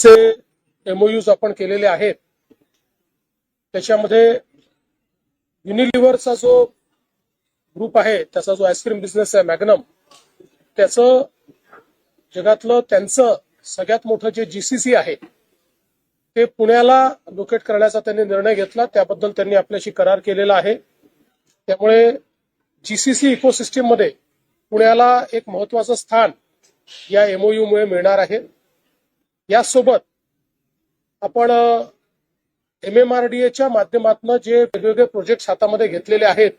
चे एमओयूज आपण केलेले आहेत. त्याच्यामध्ये युनिलिव्हरचा जो ग्रुप आहे, त्याचा जो आईस्क्रीम बिझनेस आहे मॅग्नम, त्याचं जगातलं त्यांचं सगळ्यात मोठं जे जीसीसी आहे ते पुण्याला लोकेट करण्याचा त्यांनी निर्णय घेतला. त्याबद्दल त्यांनी आपल्याशी करार केलेला आहे. त्यामुळे जीसीसी इकोसिस्टीम मध्ये पुण्याला एक महत्वाचं स्थान या एमओयू मुळे मिळणार आहे. यासोबत आपण MMRDAच्या माध्यमातून जे वेगवेगळे प्रोजेक्ट हातामध्ये घेतलेले आहेत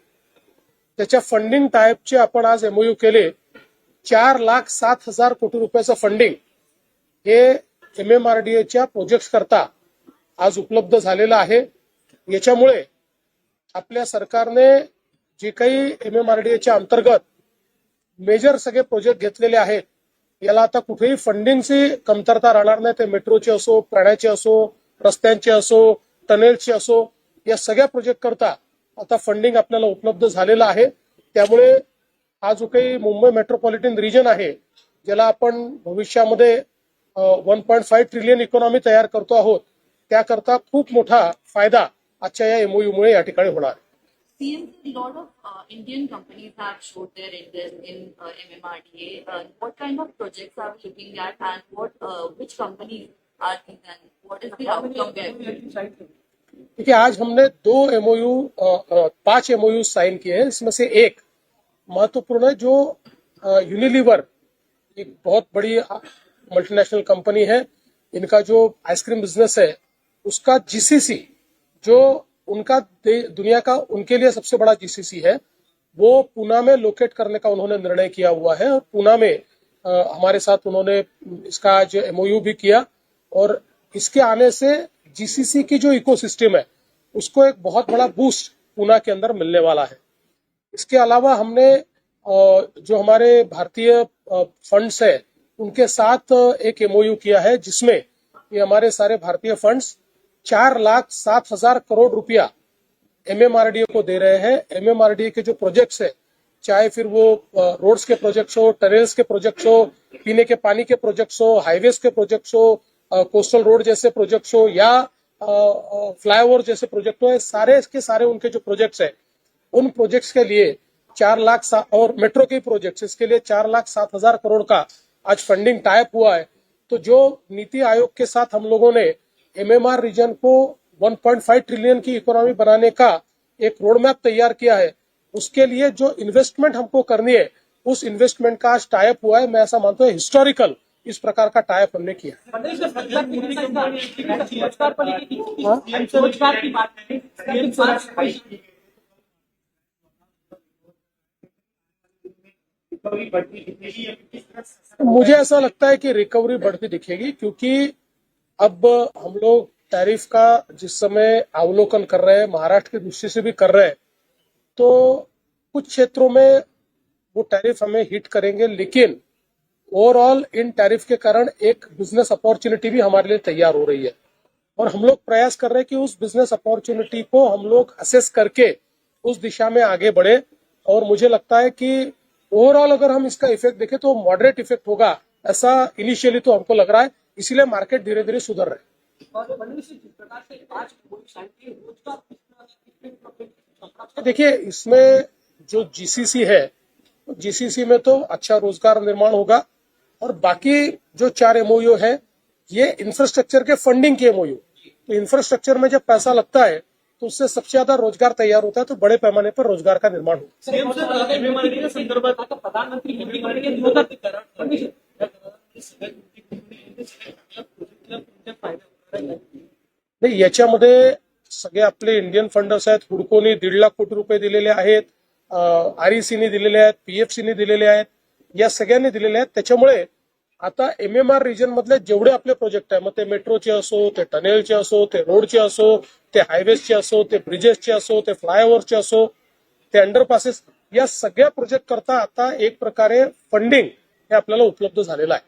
त्याच्या फंडिंग टाईपचे आपण आज एमओयू केले. 4,07,000 कोटी रुपयाचं फंडिंग हे MMRDAच्या प्रोजेक्ट्स करता आज उपलब्ध झालेलं आहे. याच्यामुळे आपल्या सरकारने जे काही MMRDAच्या अंतर्गत मेजर सगळे प्रोजेक्ट घेतलेले आहेत याला आता कुठेही फंडिंगची कमतरता राहणार नाही. ते मेट्रोचे असो, प्राण्याचे असो, रस्त्यांचे असो, टनेल्सचे असो, या सगळ्या प्रोजेक्ट करता आता फंडिंग आपल्याला उपलब्ध झालेलं आहे. त्यामुळे हा जो काही मुंबई मेट्रोपॉलिटन रिजन आहे ज्याला आपण भविष्यामध्ये 1.5 ट्रिलियन इकॉनॉमी तयार करतो आहोत, त्याकरता खूप मोठा फायदा आजच्या या एमओयू मुळे या ठिकाणी होणार. A lot of Indian companies have showed their interest in MMRDA. What kind of projects are we looking at, and which companies are these, and what is the outcome there? देखिए, आज हमने 5 MOU sign किए हैं. इसमें से एक महत्वपूर्ण है जो यूनिलीवर, एक बहुत बड़ी मल्टीनेशनल कंपनी है. इनका जो आइसक्रीम बिजनेस है उसका जीसीसी, जो उनका दुनिया का उनके लिए सबसे बड़ा जीसीसी है, वो पूना में लोकेट करने का उन्होंने निर्णय किया हुआ है. और पूना में हमारे साथ उन्होंने इसका आज एमओयू भी किया. और इसके आने से जीसीसी की जो इकोसिस्टम है उसको एक बहुत बड़ा बूस्ट पूना के अंदर मिलने वाला है. इसके अलावा हमने जो हमारे भारतीय फंड्स है उनके साथ एक एमओयू किया है जिसमें ये हमारे सारे भारतीय फंड्स 4,07,000 करोड़ रुपया MMRDA को दे रहे हैं. MMRDA के जो प्रोजेक्ट्स है, चाहे फिर वो रोड्स के प्रोजेक्ट्स हो, टनल्स के प्रोजेक्ट्स हो, पीने के पानी के प्रोजेक्ट्स हो, हाईवेज के प्रोजेक्ट्स हो, कोस्टल रोड जैसे प्रोजेक्ट्स हो या फ्लाईओवर जैसे प्रोजेक्ट हो, सारे के सारे उनके जो प्रोजेक्ट्स है उन प्रोजेक्ट्स के लिए 4 लाख और मेट्रो के प्रोजेक्ट्स, इसके लिए 4,07,000 करोड़ का आज फंडिंग टाइप हुआ है. तो जो नीति आयोग के साथ हम लोगों ने MMR रीजन को 1.5 ट्रिलियन की इकोनॉमी बनाने का एक रोड मैप तैयार किया है, उसके लिए जो इन्वेस्टमेंट हमको करनी है उस इन्वेस्टमेंट का आज टाइप हुआ है. मैं ऐसा मानता हूँ हिस्टोरिकल इस प्रकार का टाइप हमने किया. मुझे ऐसा लगता है कि रिकवरी बढ़ती दिखेगी, क्योंकि अब हम लोग टैरिफ का जिस समय अवलोकन कर रहे हैं, महाराष्ट्र की दृष्टि से भी कर रहे हैं, तो कुछ क्षेत्रों में वो टैरिफ हमें हिट करेंगे, लेकिन ओवरऑल इन टैरिफ के कारण एक बिजनेस अपॉर्चुनिटी भी हमारे लिए तैयार हो रही है. और हम लोग प्रयास कर रहे हैं कि उस बिजनेस अपॉर्चुनिटी को हम लोग असेस करके उस दिशा में आगे बढ़े. और मुझे लगता है कि ओवरऑल अगर हम इसका इफेक्ट देखें तो मॉडरेट इफेक्ट होगा, ऐसा इनिशियली तो हमको लग रहा है. इसीलिए मार्केट धीरे धीरे सुधर रहे हैं. देखिए, इसमें जो जीसीसी है, जीसीसी में तो अच्छा रोजगार निर्माण होगा. और बाकी जो 4 एमओयू है ये इंफ्रास्ट्रक्चर के फंडिंग के एमओयू. तो इंफ्रास्ट्रक्चर में जब पैसा लगता है तो उससे सबसे ज्यादा रोजगार तैयार होता है, तो बड़े पैमाने पर रोजगार का निर्माण होता है. नाही, याच्यामध्ये सगळे आपले इंडियन फंडर्स आहेत. हुडकोनी 1.5 लाख कोटी रुपये दिलेले आहेत, RECनी दिलेले आहेत, PFCनी दिलेले आहेत, या सगळ्यांनी दिलेले आहेत. त्याच्यामुळे आता MMR रिजन मधले जेवढे आपले प्रोजेक्ट आहे, मग ते मेट्रोचे असो, ते टनेलचे असो, ते रोडचे असो, ते हायवेजचे असो, ते ब्रिजेसचे असो, ते फ्लायओव्हरचे असो, ते अंडरपासेस, या सगळ्या प्रोजेक्ट करता आता एक प्रकारे फंडिंग हे आपल्याला उपलब्ध झालेलं आहे.